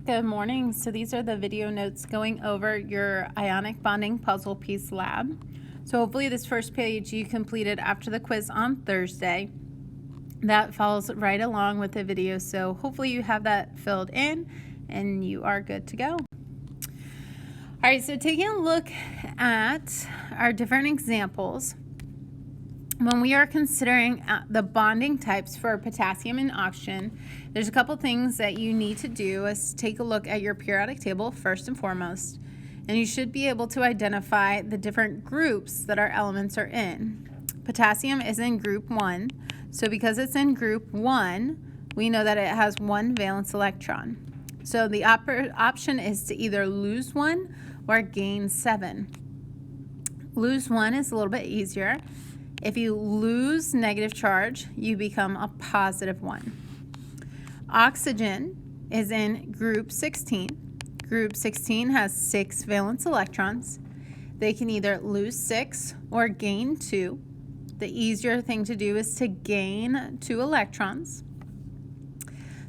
Good morning. So these are the video notes going over your ionic bonding puzzle piece lab. So hopefully this first page you completed after the quiz on Thursday. That follows right along with the video. So hopefully you have that filled in and you are good to go. All right, so taking a look at our different examples, when we are considering the bonding types for potassium and oxygen, there's a couple things that you need to do is take a look at your periodic table first and foremost, and you should be able to identify the different groups that our elements are in. Potassium is in group 1, so because it's in group 1, we know that it has one valence electron. So the option is to either lose 1 or gain 7. Lose 1 is a little bit easier. If you lose negative charge, you become a positive 1. Oxygen is in group 16. Group 16 has 6 valence electrons. They can either lose 6 or gain 2. The easier thing to do is to gain 2 electrons.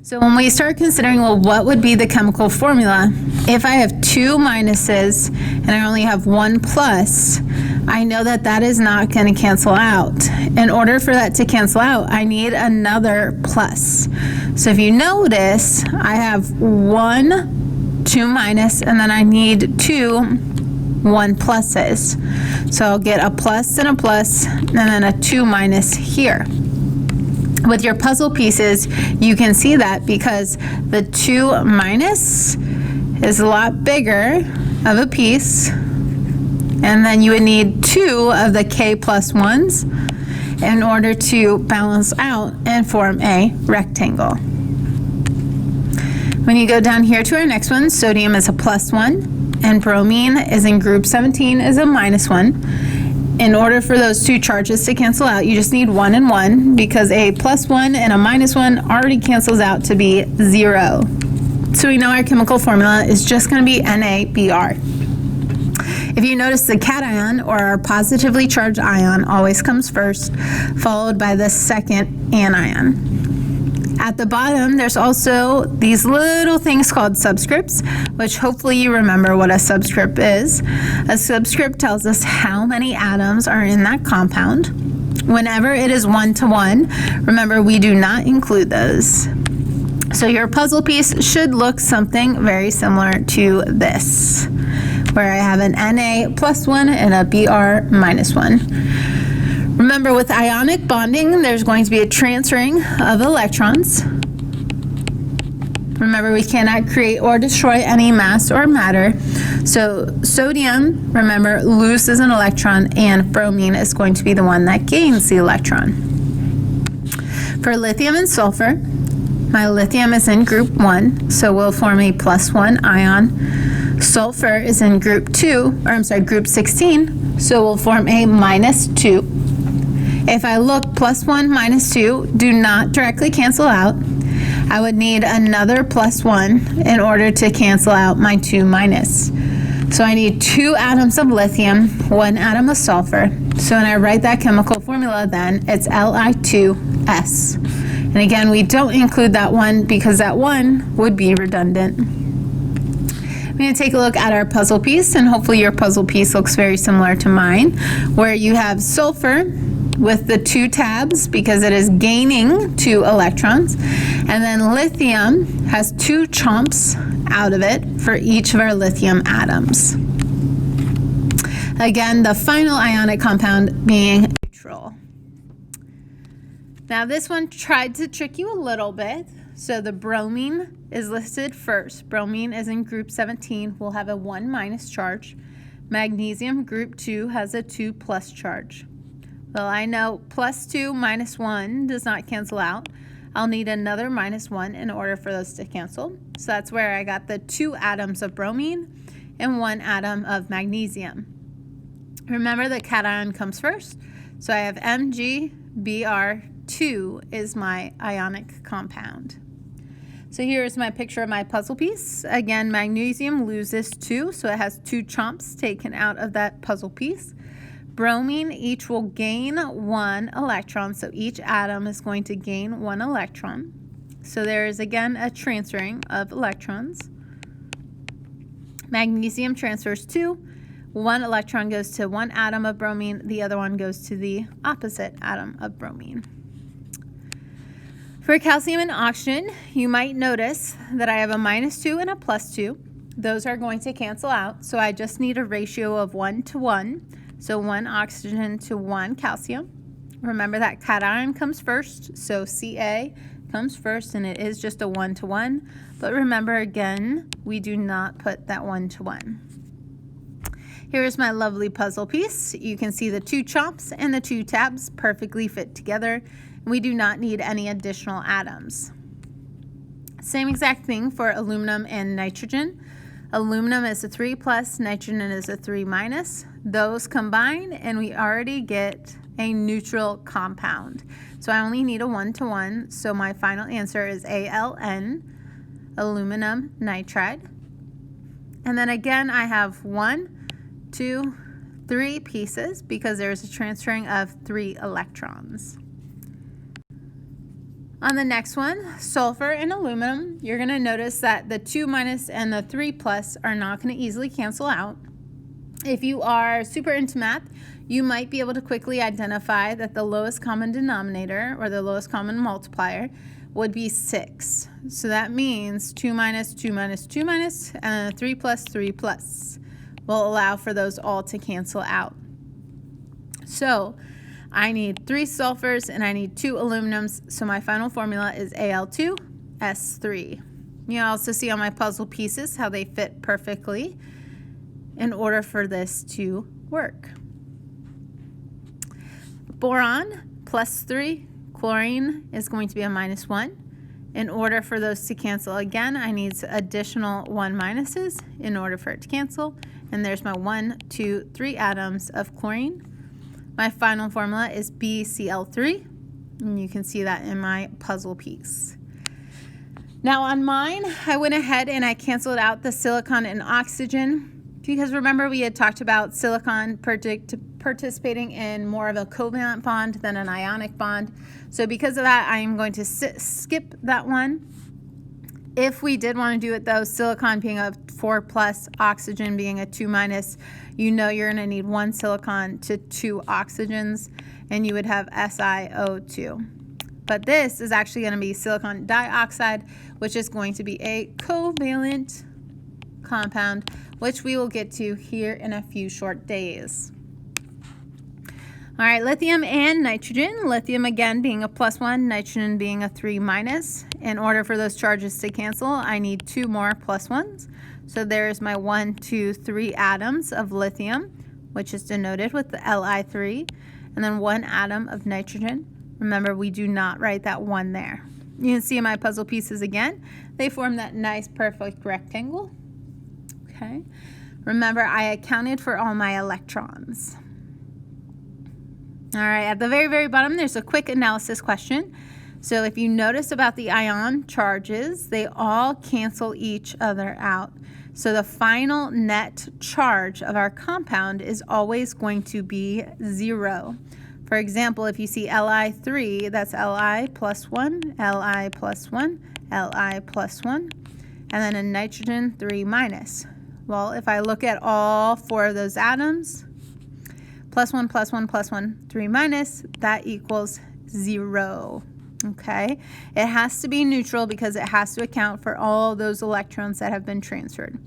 So when we start considering, well, what would be the chemical formula? If I have 2 minuses and I only have 1 plus, I know that that is not going to cancel out. In order for that to cancel out, I need another plus. So if you notice, I have 1 2 minus, and then I need 2 1 pluses. So I'll get a plus and a plus, and then a 2 minus here. With your puzzle pieces, you can see that because the 2 minus is a lot bigger of a piece, and then you would need 2 of the K plus 1s in order to balance out and form a rectangle. When you go down here to our next one, sodium is a plus 1, and bromine is in group 17 is a minus 1. In order for those 2 charges to cancel out, you just need 1 and 1, because a plus 1 and a minus 1 already cancels out to be 0. So we know our chemical formula is just going to be NaBr. If you notice, the cation, or our positively charged ion, always comes first, followed by the second anion. At the bottom, there's also these little things called subscripts, which hopefully you remember what a subscript is. A subscript tells us how many atoms are in that compound. Whenever it is 1 to 1, remember we do not include those. So your puzzle piece should look something very similar to this, where I have an Na plus 1 and a Br minus 1. Remember, with ionic bonding, there's going to be a transferring of electrons. Remember, we cannot create or destroy any mass or matter. So sodium, remember, loses an electron, and bromine is going to be the one that gains the electron. For lithium and sulfur, my lithium is in group 1, so we'll form a plus 1 ion. Sulfur is in group 16, so we'll form a minus 2. If I look, plus 1 minus 2 do not directly cancel out. I would need another plus 1 in order to cancel out my 2 minus. So I need 2 atoms of lithium, 1 atom of sulfur. So when I write that chemical formula, then it's Li2S. And again, we don't include that 1 because that 1 would be redundant. I'm going to take a look at our puzzle piece, and hopefully your puzzle piece looks very similar to mine, where you have sulfur with the 2 tabs because it is gaining 2 electrons, and then lithium has 2 chomps out of it for each of our lithium atoms. Again, the final ionic compound being neutral. Now this one tried to trick you a little bit. So the bromine is listed first. Bromine is in group 17, will have a 1 minus charge. Magnesium, group 2, has a 2 plus charge. Well, I know plus 2 minus 1 does not cancel out. I'll need another minus 1 in order for those to cancel. So that's where I got the 2 atoms of bromine and 1 atom of magnesium. Remember, the cation comes first. So I have MgBr2 is my ionic compound. So here's my picture of my puzzle piece. Again, magnesium loses 2, so it has 2 chomps taken out of that puzzle piece. Bromine each will gain 1 electron, so each atom is going to gain 1 electron. So there is again a transferring of electrons. Magnesium transfers 2. One electron goes to one atom of bromine, the other one goes to the opposite atom of bromine. For calcium and oxygen, you might notice that I have a -2 and a +2. Those are going to cancel out, so I just need a ratio of 1 to 1. So 1 oxygen to 1 calcium. Remember that cation comes first, so Ca comes first, and it is just a 1 to 1. But remember again, we do not put that 1 to 1. Here's my lovely puzzle piece. You can see the 2 chomps and the 2 tabs perfectly fit together. We do not need any additional atoms. Same exact thing for aluminum and nitrogen. Aluminum is a 3+, nitrogen is a 3-. Those combine and we already get a neutral compound. So I only need a 1 to 1. So my final answer is ALN, aluminum nitride. And then again, I have 1, 2, 3 pieces because there's a transferring of 3 electrons. On the next one, sulfur and aluminum, you're going to notice that the 2- and the 3+ are not going to easily cancel out. If you are super into math, you might be able to quickly identify that the lowest common denominator, or the lowest common multiplier, would be 6. So that means 2-, 2-, 2-, and 3+, 3+ will allow for those all to cancel out. So I need 3 sulfurs and I need 2 aluminums, so my final formula is Al2S3. You also see on my puzzle pieces how they fit perfectly in order for this to work. Boron +3, chlorine is going to be a -1. In order for those to cancel again, I need additional 1- in order for it to cancel. And there's my 1, 2, 3 atoms of chlorine. My final formula is BCl3, and you can see that in my puzzle piece. Now on mine, I went ahead and I canceled out the silicon and oxygen because remember we had talked about silicon participating in more of a covalent bond than an ionic bond. So because of that, I am going to skip that one. If we did want to do it though, silicon being a 4+, oxygen being a 2-, you know you're going to need 1 silicon to 2 oxygens, and you would have SiO2. But this is actually going to be silicon dioxide, which is going to be a covalent compound, which we will get to here in a few short days. All right, lithium and nitrogen. Lithium again being a +1, nitrogen being a 3-. In order for those charges to cancel, I need 2 more +1s. So there's my 1, 2, 3 atoms of lithium, which is denoted with the Li3, and then 1 atom of nitrogen. Remember, we do not write that 1 there. You can see in my puzzle pieces again, they form that nice perfect rectangle. Okay. Remember, I accounted for all my electrons. All right, at the very, very bottom, there's a quick analysis question. So if you notice about the ion charges, they all cancel each other out. So the final net charge of our compound is always going to be 0. For example, if you see Li3, that's Li +1, Li +1, Li +1, and then a nitrogen 3-. Well, if I look at all 4 of those atoms, +1, +1, +1, 3-, that equals 0. Okay, it has to be neutral because it has to account for all those electrons that have been transferred.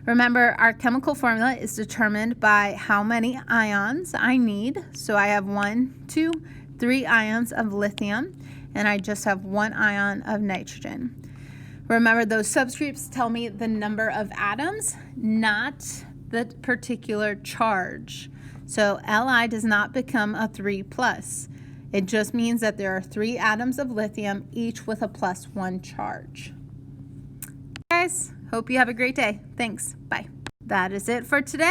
Remember, our chemical formula is determined by how many ions I need. So I have 1, 2, 3 ions of lithium, and I just have 1 ion of nitrogen. Remember, those subscripts tell me the number of atoms, not the particular charge. So Li does not become a 3+. It just means that there are 3 atoms of lithium, each with a +1 charge. Guys, hope you have a great day. Thanks. Bye. That is it for today.